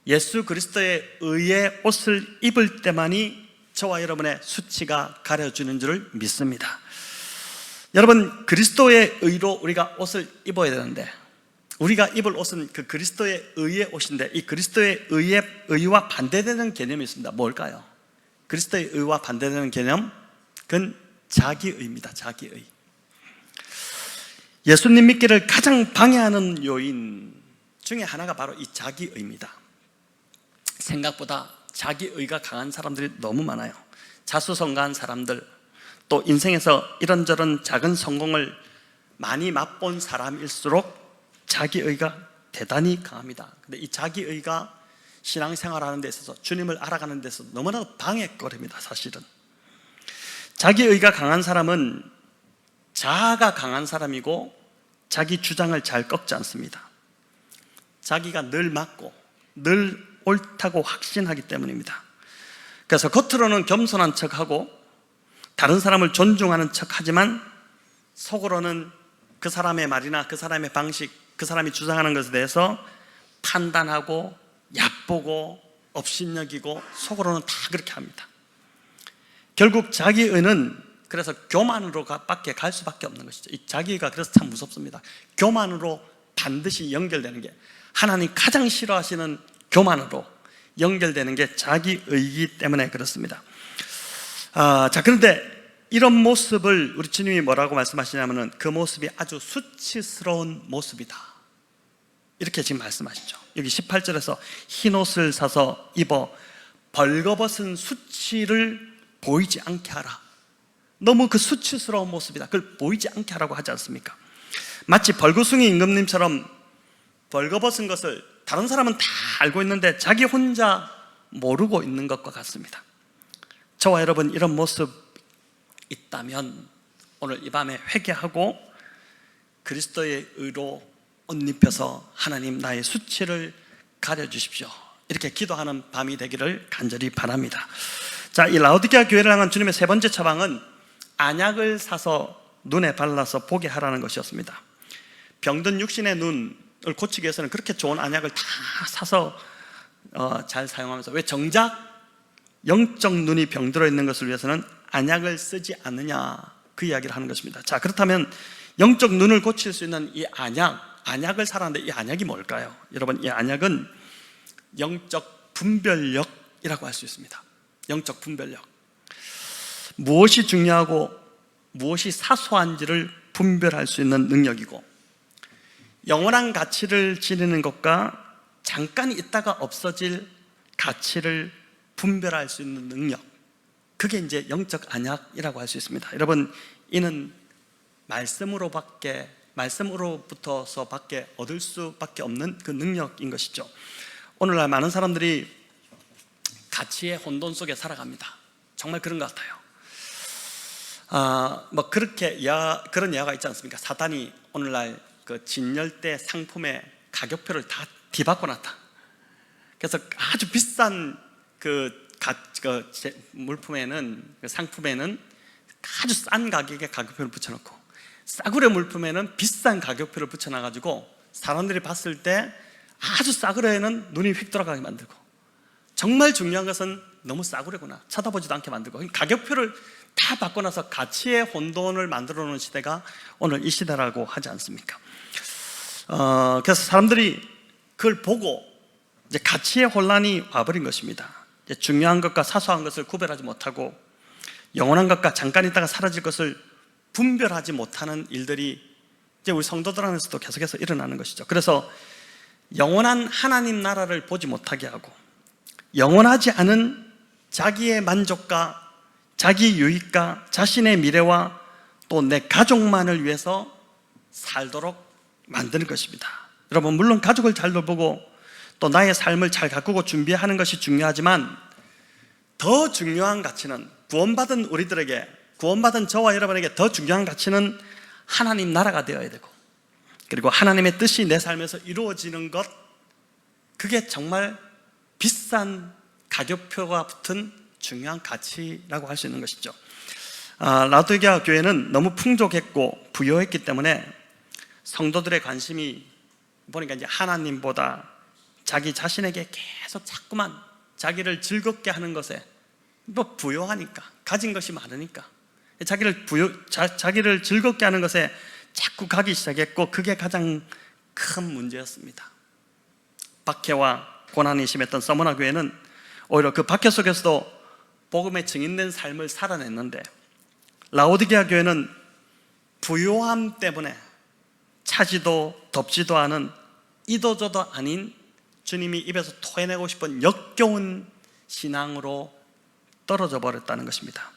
예수 그리스도의 의의 옷을 입을 때만이 저와 여러분의 수치가 가려주는 줄을 믿습니다. 여러분, 그리스도의 의로 우리가 옷을 입어야 되는데, 우리가 입을 옷은 그 그리스도의 의의 옷인데, 이 그리스도의 의와 반대되는 개념이 있습니다. 뭘까요? 그리스도의 의와 반대되는 개념? 그건 자기의입니다. 자기의. 예수님 믿기를 가장 방해하는 요인, 중에 하나가 바로 이 자기의입니다. 생각보다 자기의가 강한 사람들이 너무 많아요. 자수성가한 사람들, 또 인생에서 이런저런 작은 성공을 많이 맛본 사람일수록 자기의가 대단히 강합니다. 근데 이 자기의가 신앙생활하는 데 있어서, 주님을 알아가는 데 있어서 너무나도 방해거리입니다. 사실은 자기의가 강한 사람은 자아가 강한 사람이고 자기 주장을 잘 꺾지 않습니다. 자기가 늘 맞고 늘 옳다고 확신하기 때문입니다. 그래서 겉으로는 겸손한 척하고 다른 사람을 존중하는 척하지만 속으로는 그 사람의 말이나 그 사람의 방식, 그 사람이 주장하는 것에 대해서 판단하고 얕보고 업신여기고 속으로는 다 그렇게 합니다. 결국 자기의는 그래서 교만으로 밖에 갈 수밖에 없는 것이죠. 이 자기의가 그래서 참 무섭습니다. 교만으로 반드시 연결되는 게, 하나님 가장 싫어하시는 교만으로 연결되는 게 자기의이기 때문에 그렇습니다. 자, 그런데 이런 모습을 우리 주님이 뭐라고 말씀하시냐면은 그 모습이 아주 수치스러운 모습이다, 이렇게 지금 말씀하시죠. 여기 18절에서 흰옷을 사서 입어 벌거벗은 수치를 보이지 않게 하라. 너무 그 수치스러운 모습이다, 그걸 보이지 않게 하라고 하지 않습니까? 마치 벌거숭이 임금님처럼 벌거벗은 것을 다른 사람은 다 알고 있는데 자기 혼자 모르고 있는 것과 같습니다. 저와 여러분 이런 모습 있다면 오늘 이 밤에 회개하고 그리스도의 의로 옷 입혀서 하나님 나의 수치를 가려주십시오, 이렇게 기도하는 밤이 되기를 간절히 바랍니다. 자, 이 라오디게아 교회를 향한 주님의 세 번째 처방은 안약을 사서 눈에 발라서 보게 하라는 것이었습니다. 병든 육신의 눈을 고치기 위해서는 그렇게 좋은 안약을 다 사서 잘 사용하면서, 왜 정작 영적 눈이 병들어 있는 것을 위해서는 안약을 쓰지 않느냐, 그 이야기를 하는 것입니다. 자, 그렇다면 영적 눈을 고칠 수 있는 이 안약을 사라는데 이 안약이 뭘까요? 여러분, 이 안약은 영적 분별력이라고 할 수 있습니다. 영적 분별력. 무엇이 중요하고 무엇이 사소한지를 분별할 수 있는 능력이고, 영원한 가치를 지니는 것과 잠깐 있다가 없어질 가치를 분별할 수 있는 능력, 그게 이제 영적 안약이라고 할 수 있습니다. 여러분, 이는 말씀으로부터서밖에 얻을 수밖에 없는 그 능력인 것이죠. 오늘날 많은 사람들이 가치의 혼돈 속에 살아갑니다. 정말 그런 것 같아요. 그런 이야기가 있지 않습니까? 사단이 오늘날 그 진열대 상품의 가격표를 다 뒤바꿔 놨다. 그래서 아주 비싼 물품에는, 그 상품에는 아주 싼 가격의 가격표를 붙여놓고, 싸구려 물품에는 비싼 가격표를 붙여놔가지고 사람들이 봤을 때 아주 싸구려에는 눈이 휙 돌아가게 만들고, 정말 중요한 것은 너무 싸구려구나, 쳐다보지도 않게 만들고, 가격표를 다 바꿔놔서 가치의 혼돈을 만들어 놓은 시대가 오늘 이 시대라고 하지 않습니까? 그래서 사람들이 그걸 보고 이제 가치의 혼란이 와버린 것입니다. 이제 중요한 것과 사소한 것을 구별하지 못하고 영원한 것과 잠깐 있다가 사라질 것을 분별하지 못하는 일들이 이제 우리 성도들 안에서도 계속해서 일어나는 것이죠. 그래서 영원한 하나님 나라를 보지 못하게 하고, 영원하지 않은 자기의 만족과 자기 유익과 자신의 미래와 또 내 가족만을 위해서 살도록 만드는 것입니다. 여러분, 물론 가족을 잘 돌보고 또 나의 삶을 잘 가꾸고 준비하는 것이 중요하지만, 더 중요한 가치는, 구원받은 우리들에게, 구원받은 저와 여러분에게 더 중요한 가치는 하나님 나라가 되어야 되고, 그리고 하나님의 뜻이 내 삶에서 이루어지는 것, 그게 정말 비싼 가격표가 붙은 중요한 가치라고 할 수 있는 것이죠. 라오디게아 교회는 너무 풍족했고 부유했기 때문에 성도들의 관심이 보니까 이제 하나님보다 자기 자신에게 계속 자꾸만 자기를 즐겁게 하는 것에, 뭐 부유하니까, 가진 것이 많으니까 자기를 즐겁게 하는 것에 자꾸 가기 시작했고, 그게 가장 큰 문제였습니다. 박해와 고난이 심했던 서머나 교회는 오히려 그 박해 속에서도 복음에 증인된 삶을 살아냈는데, 라오디게아 교회는 부요함 때문에 차지도 덥지도 않은 이도저도 아닌 주님이 입에서 토해내고 싶은 역겨운 신앙으로 떨어져 버렸다는 것입니다.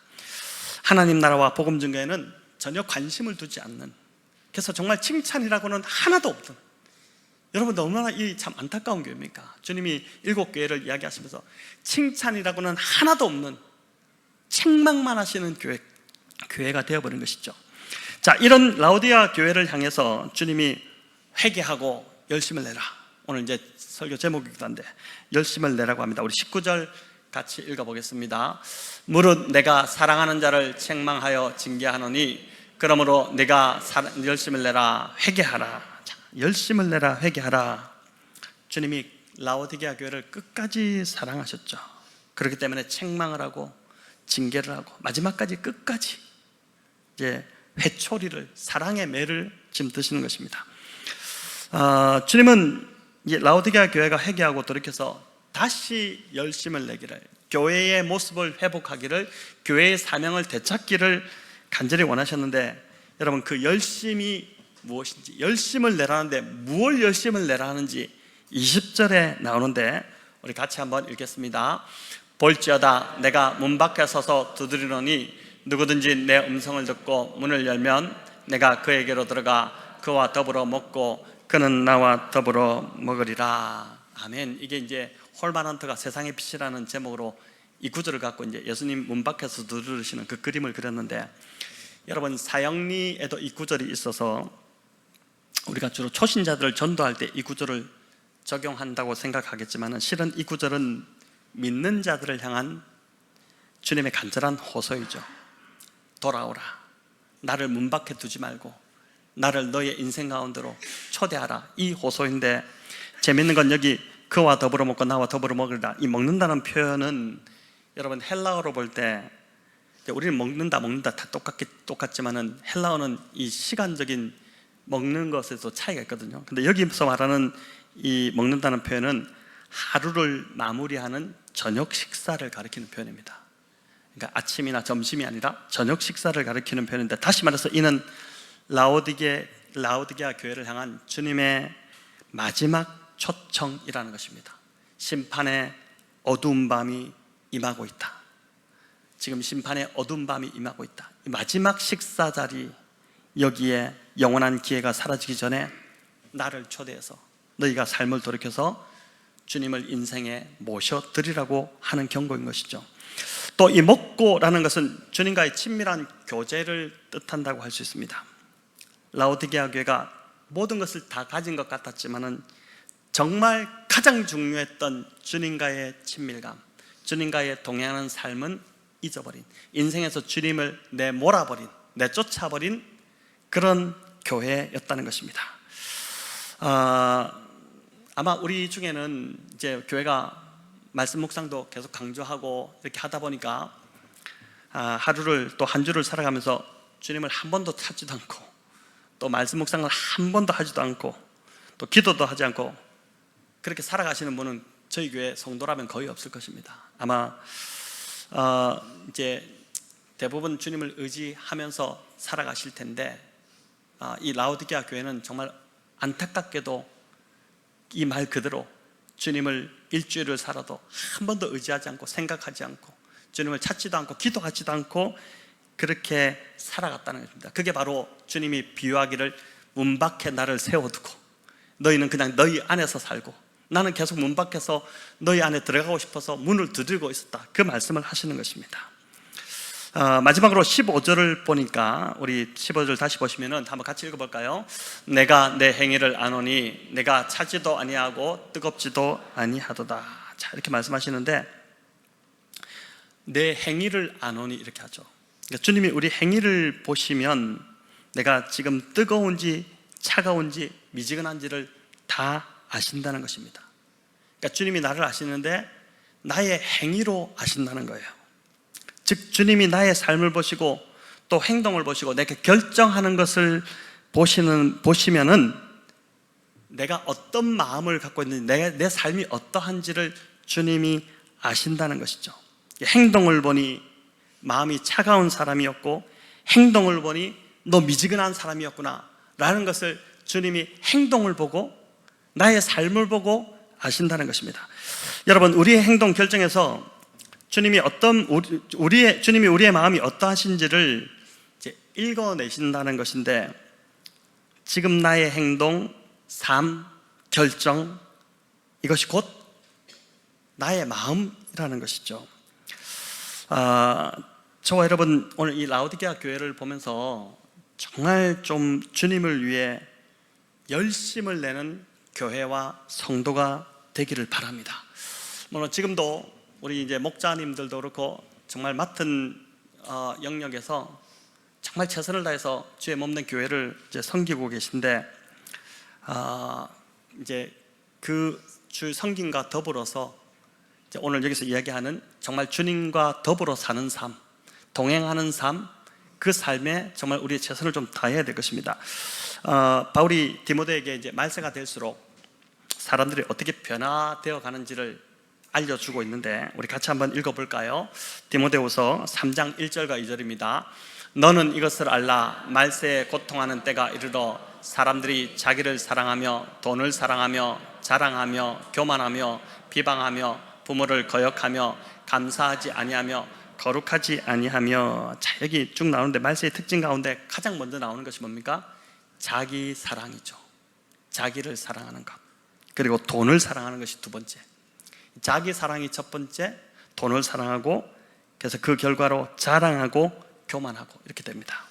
하나님 나라와 복음 증거에는 전혀 관심을 두지 않는, 그래서 정말 칭찬이라고는 하나도 없던, 여러분 얼마나 이 참 안타까운 교회입니까? 주님이 7교회를 이야기하시면서 칭찬이라고는 하나도 없는 책망만 하시는 교회가 되어버린 것이죠. 자, 이런 라오디게아 교회를 향해서 주님이 회개하고 열심을 내라. 오늘 이제 설교 제목이기도 한데 열심을 내라고 합니다. 우리 19절 같이 읽어보겠습니다. 무릇 내가 사랑하는 자를 책망하여 징계하노니 그러므로 내가 열심을 내라 회개하라. 자, 열심을 내라 회개하라. 주님이 라오디게아 교회를 끝까지 사랑하셨죠. 그렇기 때문에 책망을 하고 징계를 하고 마지막까지 끝까지 이제 회초리를, 사랑의 매를 지금 드시는 것입니다. 주님은 이제 라오디게아 교회가 회개하고 돌이켜서 다시 열심을 내기를, 교회의 모습을 회복하기를, 교회의 사명을 되찾기를 간절히 원하셨는데, 여러분 그 열심이 무엇인지, 열심을 내라는데 무엇을 열심을 내라 하는지 20절에 나오는데 우리 같이 한번 읽겠습니다. 볼지어다 내가 문 밖에 서서 두드리노니 누구든지 내 음성을 듣고 문을 열면 내가 그에게로 들어가 그와 더불어 먹고 그는 나와 더불어 먹으리라. 아멘. 이게 이제 홀만헌터가 세상의 빛이라는 제목으로 이 구절을 갖고 이제 예수님 문 밖에서 두드리시는 그 그림을 그렸는데, 여러분 사형리에도 이 구절이 있어서 우리가 주로 초신자들을 전도할 때 이 구절을 적용한다고 생각하겠지만 실은 이 구절은 믿는 자들을 향한 주님의 간절한 호소이죠. 돌아오라. 나를 문 밖에 두지 말고 나를 너의 인생 가운데로 초대하라. 이 호소인데, 재밌는 건 여기 그와 더불어 먹고 나와 더불어 먹으리라, 이 먹는다는 표현은 여러분 헬라어로 볼 때 우리는 먹는다 다 똑같지만은 헬라어는 이 시간적인 먹는 것에도 차이가 있거든요. 근데 여기서 말하는 이 먹는다는 표현은 하루를 마무리하는 저녁 식사를 가리키는 표현입니다. 그러니까 아침이나 점심이 아니라 저녁 식사를 가리키는 표현인데, 다시 말해서 이는 라오디게아 교회를 향한 주님의 마지막 초청이라는 것입니다. 심판의 어두운 밤이 임하고 있다. 지금 심판의 어두운 밤이 임하고 있다. 이 마지막 식사 자리, 여기에 영원한 기회가 사라지기 전에 나를 초대해서 너희가 삶을 돌이켜서 주님을 인생에 모셔드리라고 하는 경고인 것이죠. 또 이 먹고라는 것은 주님과의 친밀한 교제를 뜻한다고 할 수 있습니다. 라오디게아 교회가 모든 것을 다 가진 것 같았지만은 정말 가장 중요했던 주님과의 친밀감, 주님과의 동행하는 삶은 잊어버린, 인생에서 주님을 내몰아버린, 내쫓아버린 그런 교회였다는 것입니다. 아마 우리 중에는 이제 교회가 말씀 묵상도 계속 강조하고 이렇게 하다 보니까 하루를 또 한 주를 살아가면서 주님을 한 번도 찾지도 않고 또 말씀 묵상을 한 번도 하지도 않고 또 기도도 하지 않고 그렇게 살아가시는 분은 저희 교회 성도라면 거의 없을 것입니다. 아마 이제 대부분 주님을 의지하면서 살아가실 텐데, 이 라오디게아 교회는 정말 안타깝게도 이 말 그대로 주님을 일주일을 살아도 한 번도 의지하지 않고 생각하지 않고 주님을 찾지도 않고 기도하지도 않고 그렇게 살아갔다는 것입니다. 그게 바로 주님이 비유하기를 문 밖에 나를 세워두고 너희는 그냥 너희 안에서 살고 나는 계속 문 밖에서 너희 안에 들어가고 싶어서 문을 두드리고 있었다, 그 말씀을 하시는 것입니다. 마지막으로 15절을 보니까 우리 15절 다시 보시면은 한번 같이 읽어볼까요? 내가 내 행위를 아노니 내가 차지도 아니하고 뜨겁지도 아니하도다. 자, 이렇게 말씀하시는데 내 행위를 아노니 이렇게 하죠. 그러니까 주님이 우리 행위를 보시면 내가 지금 뜨거운지 차가운지 미지근한지를 다 아신다는 것입니다. 그러니까 주님이 나를 아시는데 나의 행위로 아신다는 거예요. 즉 주님이 나의 삶을 보시고 또 행동을 보시고 내게 결정하는 것을 보시면은 내가 어떤 마음을 갖고 있는지, 내 삶이 어떠한지를 주님이 아신다는 것이죠. 행동을 보니 마음이 차가운 사람이었고 행동을 보니 너 미지근한 사람이었구나 라는 것을 주님이 행동을 보고 나의 삶을 보고 아신다는 것입니다. 여러분, 우리의 행동 결정에서 주님이 우리의 마음이 어떠하신지를 이제 읽어내신다는 것인데, 지금 나의 행동, 삶, 결정, 이것이 곧 나의 마음이라는 것이죠. 저와 여러분, 오늘 이 라오디게아 교회를 보면서 정말 좀 주님을 위해 열심을 내는 교회와 성도가 되기를 바랍니다. 물론 지금도 우리 이제 목자님들도 그렇고 정말 맡은 영역에서 정말 최선을 다해서 주의 몸된 교회를 이제 섬기고 계신데, 이제 그 주 섬김과 더불어서 이제 오늘 여기서 이야기하는 정말 주님과 더불어 사는 삶, 동행하는 삶, 그 삶에 정말 우리의 최선을 좀 다해야 될 것입니다. 바울이 디모데에게 이제 말세가 될수록 사람들이 어떻게 변화되어 가는지를 알려주고 있는데, 우리 같이 한번 읽어볼까요? 디모데후서 3장 1절과 2절입니다. 너는 이것을 알라. 말세에 고통하는 때가 이르러 사람들이 자기를 사랑하며 돈을 사랑하며 자랑하며 교만하며 비방하며 부모를 거역하며 감사하지 아니하며 거룩하지 아니하며. 자, 여기 쭉 나오는데 말세의 특징 가운데 가장 먼저 나오는 것이 뭡니까? 자기 사랑이죠. 자기를 사랑하는 것, 그리고 돈을 사랑하는 것이 두 번째. 자기 사랑이 첫 번째, 돈을 사랑하고, 그래서 그 결과로 자랑하고 교만하고 이렇게 됩니다.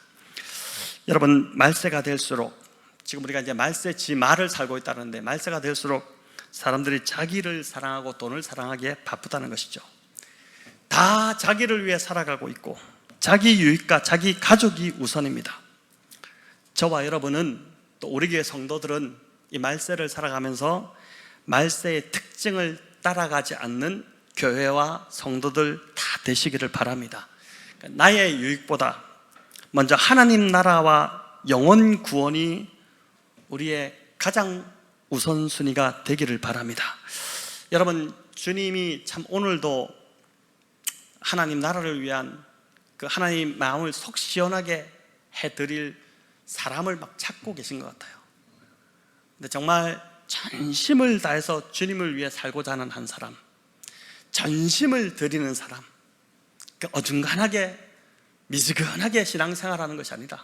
여러분, 말세가 될수록, 지금 우리가 이제 말세 지말을 살고 있다는데, 말세가 될수록 사람들이 자기를 사랑하고 돈을 사랑하기에 바쁘다는 것이죠. 다 자기를 위해 살아가고 있고 자기 유익과 자기 가족이 우선입니다. 저와 여러분은, 또 우리 교회 성도들은 이 말세를 살아가면서 말세의 특징을 따라가지 않는 교회와 성도들 다 되시기를 바랍니다. 나의 유익보다 먼저 하나님 나라와 영혼 구원이 우리의 가장 우선순위가 되기를 바랍니다. 여러분, 주님이 참 오늘도 하나님 나라를 위한 그 하나님 마음을 속 시원하게 해드릴 사람을 막 찾고 계신 것 같아요. 근데 정말 전심을 다해서 주님을 위해 살고자 하는 한 사람, 전심을 드리는 사람, 어중간하게 미지근하게 신앙생활하는 것이 아니라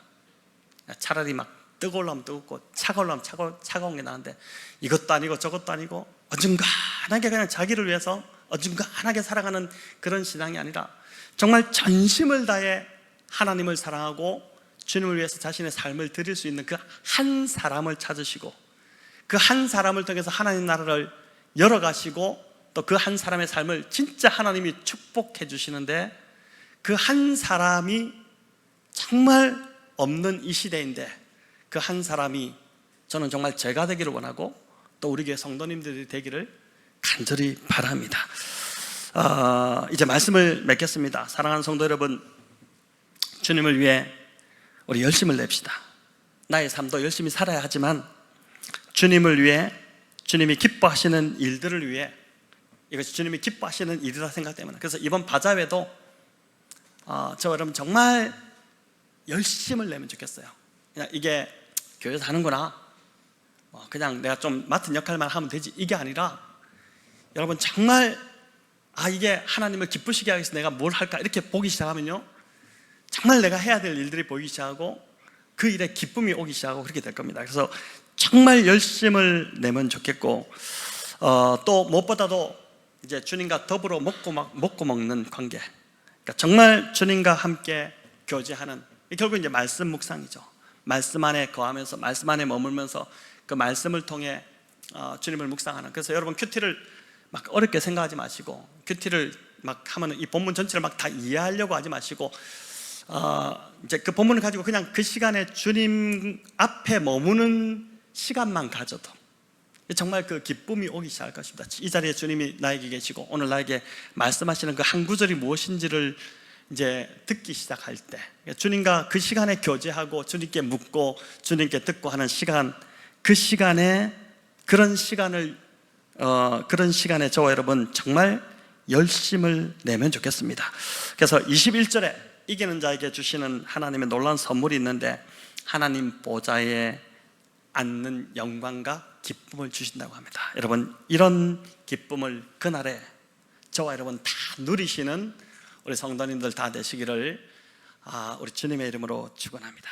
차라리 막 뜨거울라면 뜨겁고 차가울라면 차가운 게 나은데, 이것도 아니고 저것도 아니고 어중간하게 그냥 자기를 위해서 어중간하게 살아가는 그런 신앙이 아니라 정말 전심을 다해 하나님을 사랑하고 주님을 위해서 자신의 삶을 드릴 수 있는 그 한 사람을 찾으시고, 그 한 사람을 통해서 하나님 나라를 열어가시고, 또 그 한 사람의 삶을 진짜 하나님이 축복해 주시는데, 그 한 사람이 정말 없는 이 시대인데 그 한 사람이 저는 정말 제가 되기를 원하고, 또 우리 교회 성도님들이 되기를 간절히 바랍니다. 이제 말씀을 맺겠습니다. 사랑하는 성도 여러분, 주님을 위해 우리 열심을 냅시다. 나의 삶도 열심히 살아야 하지만 주님을 위해, 주님이 기뻐하시는 일들을 위해, 이것이 주님이 기뻐하시는 일이라 생각됩니다. 그래서 이번 바자회도 저와 여러분 정말 열심을 내면 좋겠어요. 그냥 이게 교회에서 하는구나, 그냥 내가 좀 맡은 역할만 하면 되지, 이게 아니라 여러분 정말 이게 하나님을 기쁘시게 하기 위해서 내가 뭘 할까 이렇게 보기 시작하면요, 정말 내가 해야 될 일들이 보이기 시작하고 그 일에 기쁨이 오기 시작하고 그렇게 될 겁니다. 그래서 정말 열심을 내면 좋겠고, 또 무엇보다도 이제 주님과 더불어 먹고 먹는 관계, 그러니까 정말 주님과 함께 교제하는, 결국 이제 말씀 묵상이죠. 말씀 안에 거하면서, 말씀 안에 머물면서 그 말씀을 통해 주님을 묵상하는. 그래서 여러분, 큐티를 막 어렵게 생각하지 마시고, 큐티를 막 하면 이 본문 전체를 막 다 이해하려고 하지 마시고, 이제 그 본문을 가지고 그냥 그 시간에 주님 앞에 머무는 시간만 가져도 정말 그 기쁨이 오기 시작할 것입니다. 이 자리에 주님이 나에게 계시고 오늘 나에게 말씀하시는 그 한 구절이 무엇인지를 이제 듣기 시작할 때, 주님과 그 시간에 교제하고 주님께 묻고 주님께 듣고 하는 시간, 그 시간에, 그런 시간에 저와 여러분 정말 열심을 내면 좋겠습니다. 그래서 21절에 이기는 자에게 주시는 하나님의 놀라운 선물이 있는데, 하나님 보좌에 않는 영광과 기쁨을 주신다고 합니다. 여러분, 이런 기쁨을 그날에 저와 여러분 다 누리시는 우리 성도님들 다 되시기를 우리 주님의 이름으로 축원합니다.